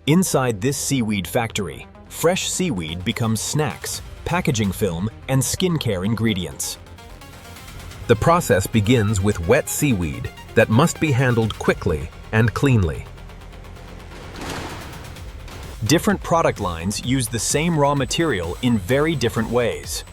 Inside this seaweed factory, fresh seaweed becomes snacks, packaging film, and skincare ingredients. The process begins with wet seaweed that must be handled quickly and cleanly. Different product lines use the same raw material in very different ways.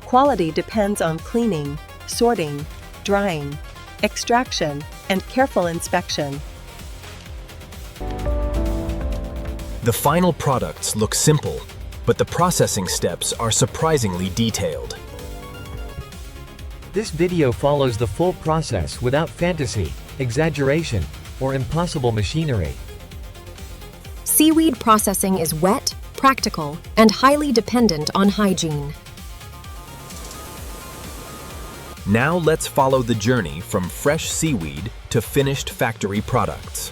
Quality depends on cleaning, sorting, drying, extraction, and careful inspection. The final products look simple, but the processing steps are surprisingly detailed. This video follows the full process without fantasy, exaggeration, or impossible machinery. Seaweed processing is wet, practical, and highly dependent on hygiene. Now let's follow the journey from fresh seaweed to finished factory products.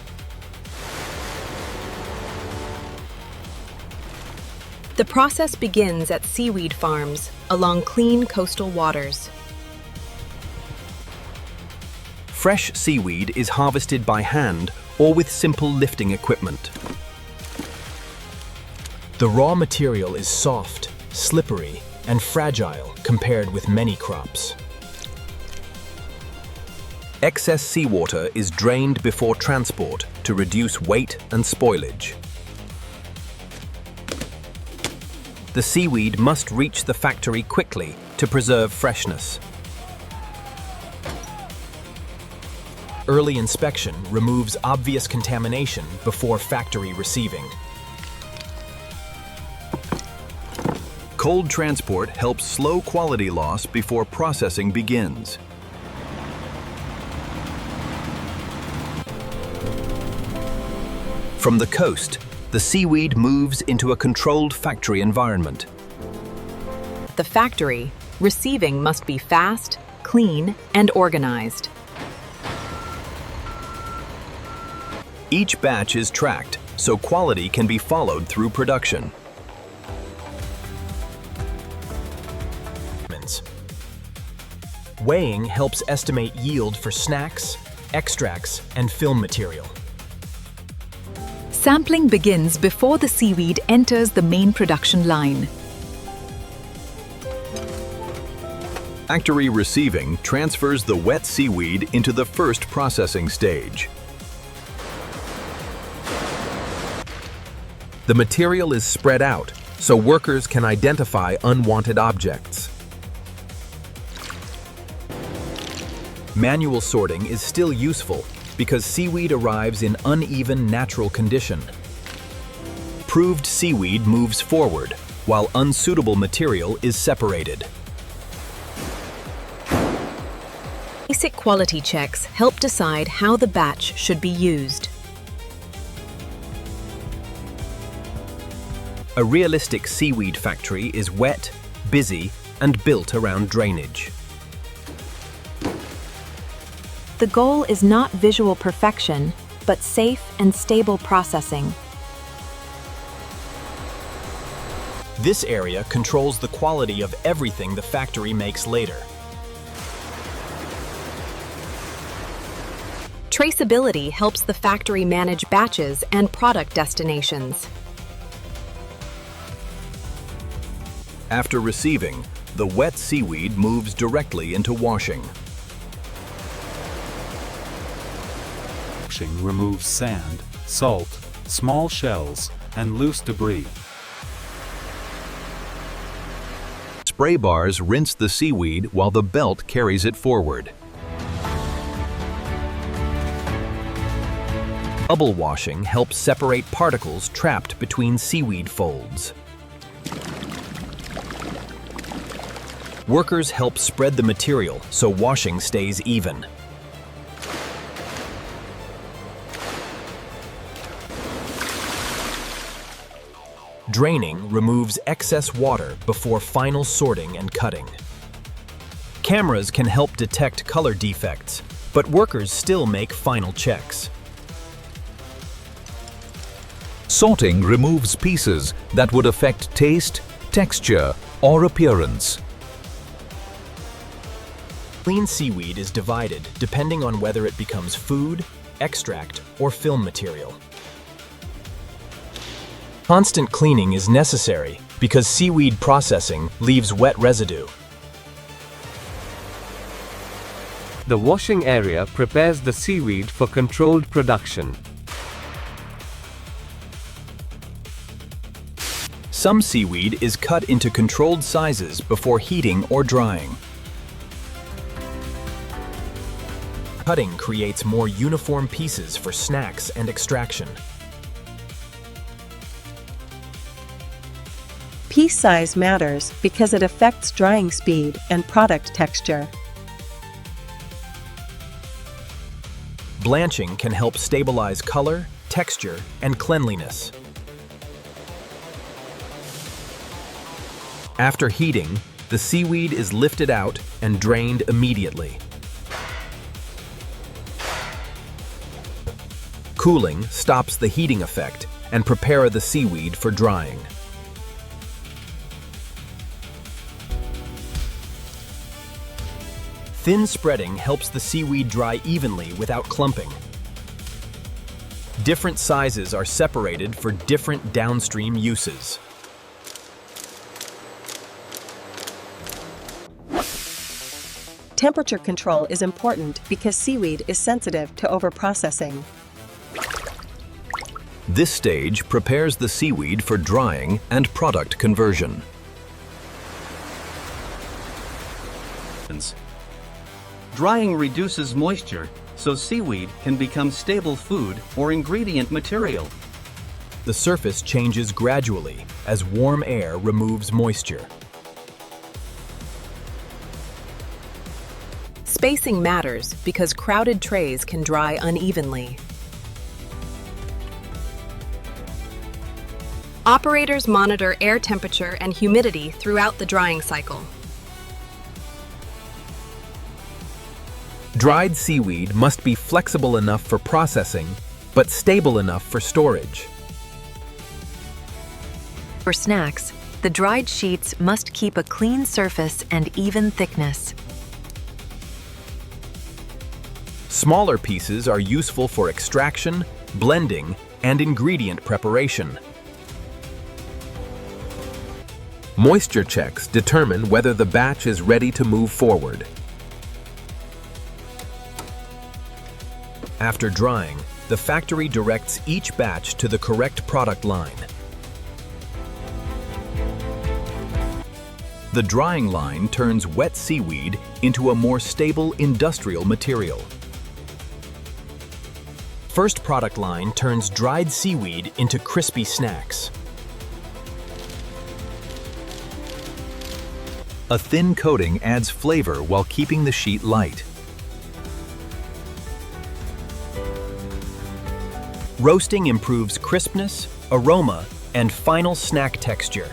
The process begins at seaweed farms along clean coastal waters. Fresh seaweed is harvested by hand or with simple lifting equipment. The raw material is soft, slippery, and fragile compared with many crops. Excess seawater is drained before transport to reduce weight and spoilage. The seaweed must reach the factory quickly to preserve freshness. Early inspection removes obvious contamination before factory receiving. Cold transport helps slow quality loss before processing begins. From the coast, the seaweed moves into a controlled factory environment. The factory, receiving must be fast, clean, and organized. Each batch is tracked, so quality can be followed through production. Weighing helps estimate yield for snacks, extracts, and film material. Sampling begins before the seaweed enters the main production line. Factory receiving transfers the wet seaweed into the first processing stage. The material is spread out so workers can identify unwanted objects. Manual sorting is still useful because seaweed arrives in uneven natural condition. Proved seaweed moves forward, while unsuitable material is separated. Basic quality checks help decide how the batch should be used. A realistic seaweed factory is wet, busy, and built around drainage. The goal is not visual perfection, but safe and stable processing. This area controls the quality of everything the factory makes later. Traceability helps the factory manage batches and product destinations. After receiving, the wet seaweed moves directly into washing. Washing removes sand, salt, small shells, and loose debris. Spray bars rinse the seaweed while the belt carries it forward. Bubble washing helps separate particles trapped between seaweed folds. Workers help spread the material so washing stays even. Draining removes excess water before final sorting and cutting. Cameras can help detect color defects, but workers still make final checks. Sorting removes pieces that would affect taste, texture, or appearance. Clean seaweed is divided depending on whether it becomes food, extract, or film material. Constant cleaning is necessary because seaweed processing leaves wet residue. The washing area prepares the seaweed for controlled production. Some seaweed is cut into controlled sizes before heating or drying. Cutting creates more uniform pieces for snacks and extraction. Piece size matters because it affects drying speed and product texture. Blanching can help stabilize color, texture, and cleanliness. After heating, the seaweed is lifted out and drained immediately. Cooling stops the heating effect and prepares the seaweed for drying. Thin spreading helps the seaweed dry evenly without clumping. Different sizes are separated for different downstream uses. Temperature control is important because seaweed is sensitive to overprocessing. This stage prepares the seaweed for drying and product conversion. Drying reduces moisture, so seaweed can become stable food or ingredient material. The surface changes gradually as warm air removes moisture. Spacing matters because crowded trays can dry unevenly. Operators monitor air temperature and humidity throughout the drying cycle. Dried seaweed must be flexible enough for processing, but stable enough for storage. For snacks, the dried sheets must keep a clean surface and even thickness. Smaller pieces are useful for extraction, blending, and ingredient preparation. Moisture checks determine whether the batch is ready to move forward. After drying, the factory directs each batch to the correct product line. The drying line turns wet seaweed into a more stable industrial material. First product line turns dried seaweed into crispy snacks. A thin coating adds flavor while keeping the sheet light. Roasting improves crispness, aroma, and final snack texture.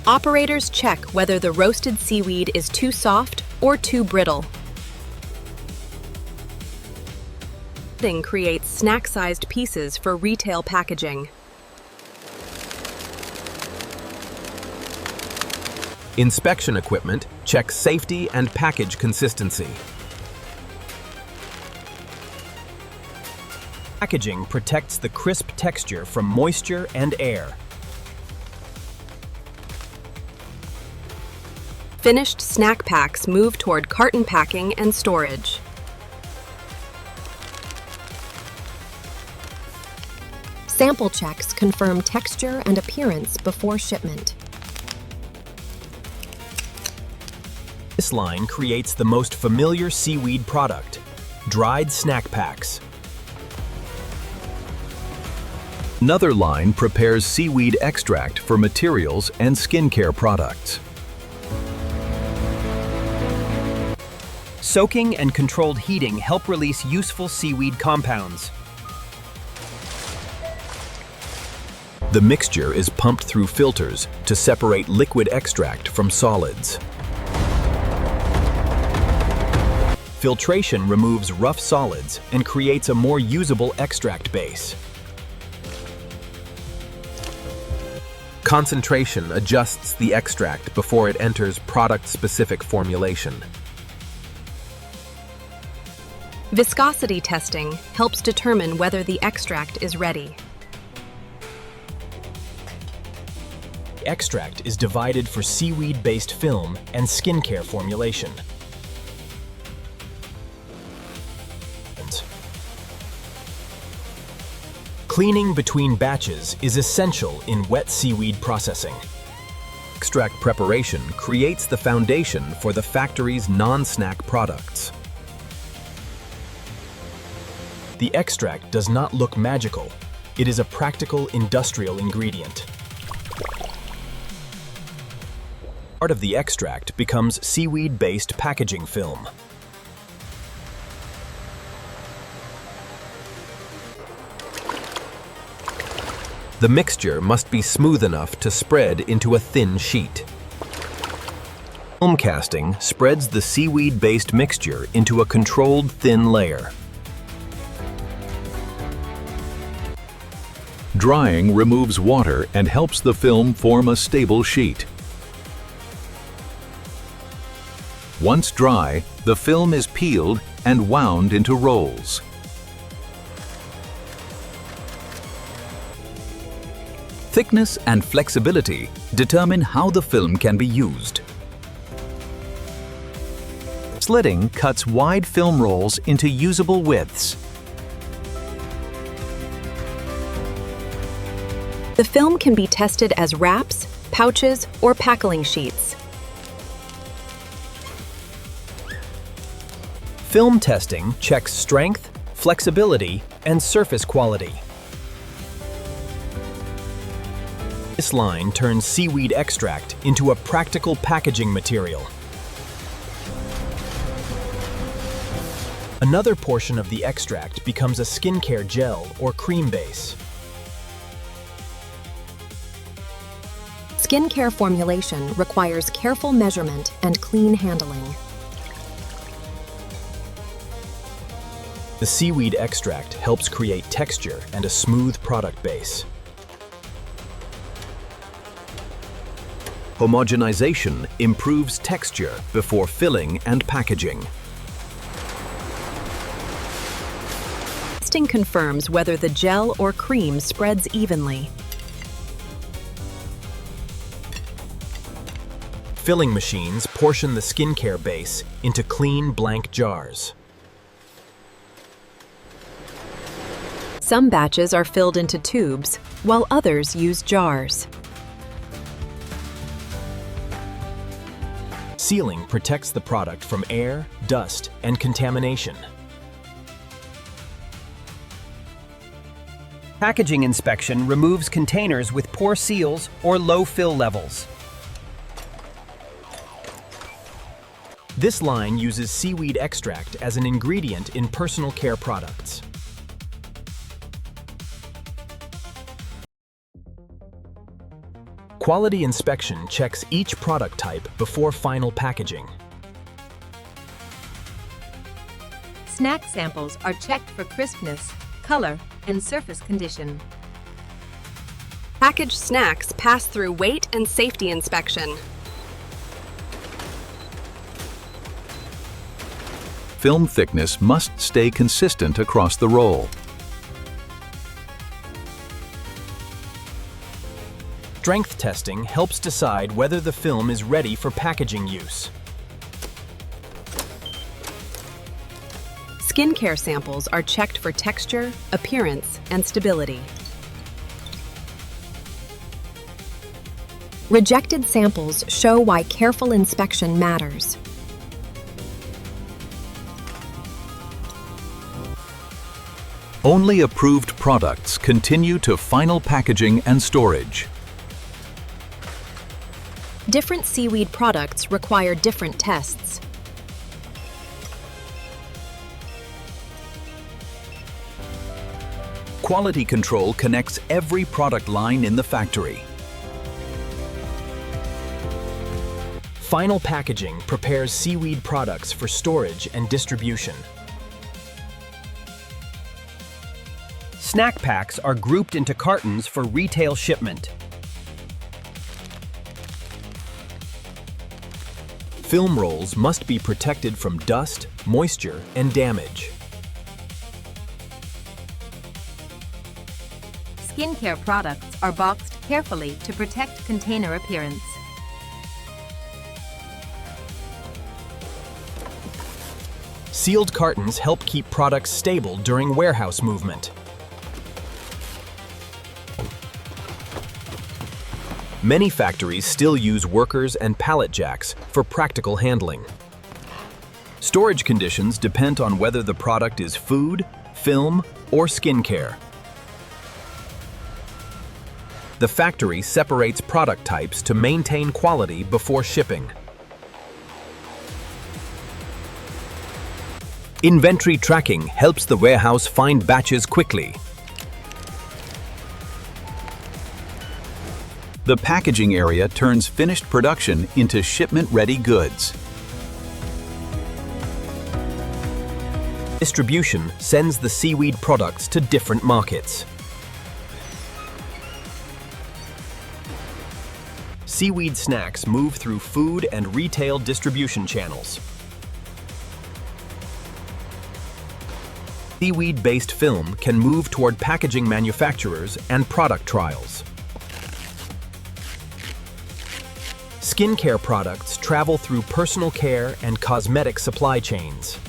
Operators check whether the roasted seaweed is too soft or too brittle. Cutting creates snack-sized pieces for retail packaging. Inspection equipment checks safety and package consistency. Packaging protects the crisp texture from moisture and air. Finished snack packs move toward carton packing and storage. Sample checks confirm texture and appearance before shipment. This line creates the most familiar seaweed product, dried snack packs. Another line prepares seaweed extract for materials and skincare products. Soaking and controlled heating help release useful seaweed compounds. The mixture is pumped through filters to separate liquid extract from solids. Filtration removes rough solids and creates a more usable extract base. Concentration adjusts the extract before it enters product-specific formulation. Viscosity testing helps determine whether the extract is ready. The extract is divided for seaweed-based film and skincare formulation. Cleaning between batches is essential in wet seaweed processing. Extract preparation creates the foundation for the factory's non-snack products. The extract does not look magical. It is a practical industrial ingredient. Part of the extract becomes seaweed-based packaging film. The mixture must be smooth enough to spread into a thin sheet. Film casting spreads the seaweed-based mixture into a controlled thin layer. Drying removes water and helps the film form a stable sheet. Once dry, the film is peeled and wound into rolls. Thickness and flexibility determine how the film can be used. Slitting cuts wide film rolls into usable widths. The film can be tested as wraps, pouches, or packaging sheets. Film testing checks strength, flexibility, and surface quality. This line turns seaweed extract into a practical packaging material. Another portion of the extract becomes a skincare gel or cream base. Skincare formulation requires careful measurement and clean handling. The seaweed extract helps create texture and a smooth product base. Homogenization improves texture before filling and packaging. Testing confirms whether the gel or cream spreads evenly. Filling machines portion the skincare base into clean, blank jars. Some batches are filled into tubes, while others use jars. Sealing protects the product from air, dust, and contamination. Packaging inspection removes containers with poor seals or low fill levels. This line uses seaweed extract as an ingredient in personal care products. Quality inspection checks each product type before final packaging. Snack samples are checked for crispness, color, and surface condition. Packaged snacks pass through weight and safety inspection. Film thickness must stay consistent across the roll. Strength testing helps decide whether the film is ready for packaging use. Skincare samples are checked for texture, appearance, and stability. Rejected samples show why careful inspection matters. Only approved products continue to final packaging and storage. Different seaweed products require different tests. Quality control connects every product line in the factory. Final packaging prepares seaweed products for storage and distribution. Snack packs are grouped into cartons for retail shipment. Film rolls must be protected from dust, moisture, and damage. Skincare products are boxed carefully to protect container appearance. Sealed cartons help keep products stable during warehouse movement. Many factories still use workers and pallet jacks for practical handling. Storage conditions depend on whether the product is food, film, or skincare. The factory separates product types to maintain quality before shipping. Inventory tracking helps the warehouse find batches quickly. The packaging area turns finished production into shipment-ready goods. Distribution sends the seaweed products to different markets. Seaweed snacks move through food and retail distribution channels. Seaweed-based film can move toward packaging manufacturers and product trials. Skincare products travel through personal care and cosmetic supply chains.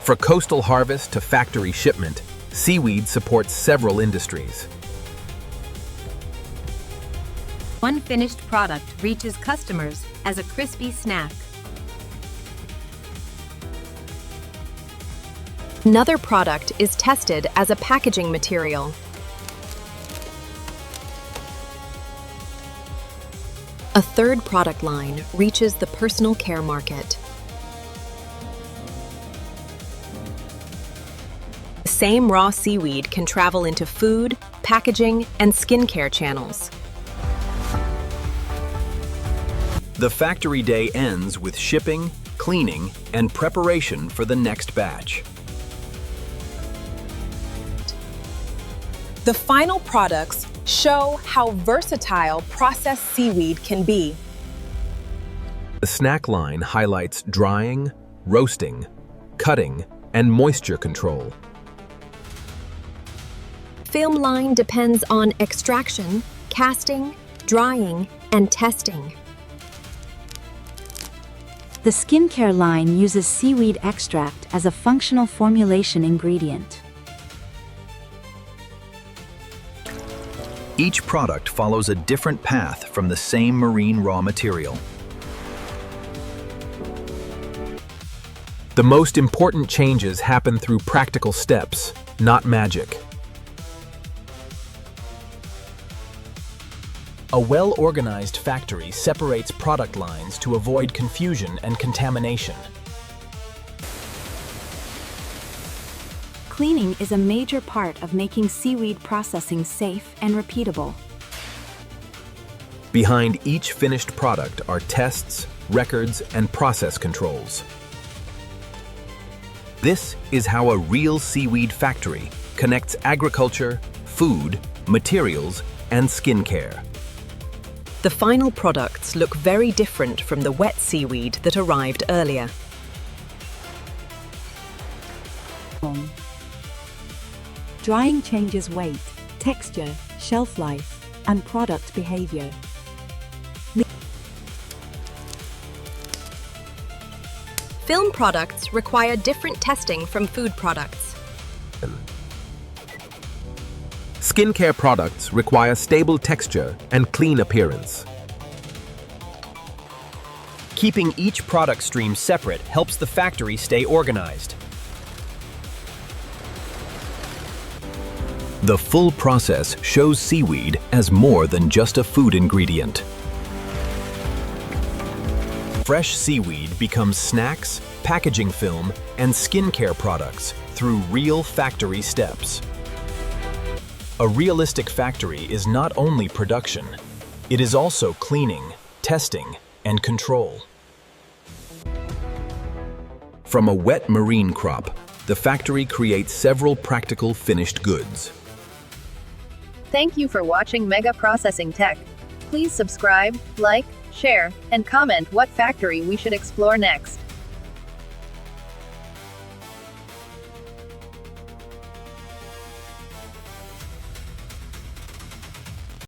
For coastal harvest to factory shipment, seaweed supports several industries. One finished product reaches customers as a crispy snack. Another product is tested as a packaging material. A third product line reaches the personal care market. The same raw seaweed can travel into food, packaging, and skincare channels. The factory day ends with shipping, cleaning, and preparation for the next batch. The final products show how versatile processed seaweed can be. The snack line highlights drying, roasting, cutting, and moisture control. Film line depends on extraction, casting, drying, and testing. The skincare line uses seaweed extract as a functional formulation ingredient. Each product follows a different path from the same marine raw material. The most important changes happen through practical steps, not magic. A well-organized factory separates product lines to avoid confusion and contamination. Cleaning is a major part of making seaweed processing safe and repeatable. Behind each finished product are tests, records, and process controls. This is how a real seaweed factory connects agriculture, food, materials, and skincare. The final products look very different from the wet seaweed that arrived earlier. Drying changes weight, texture, shelf life, and product behavior. Film products require different testing from food products. Skincare products require stable texture and clean appearance. Keeping each product stream separate helps the factory stay organized. The full process shows seaweed as more than just a food ingredient. Fresh seaweed becomes snacks, packaging film, and skincare products through real factory steps. A realistic factory is not only production, it is also cleaning, testing, and control. From a wet marine crop, the factory creates several practical finished goods. Thank you for watching Mega Processing Tech. Please subscribe, like, share, and comment what factory we should explore next.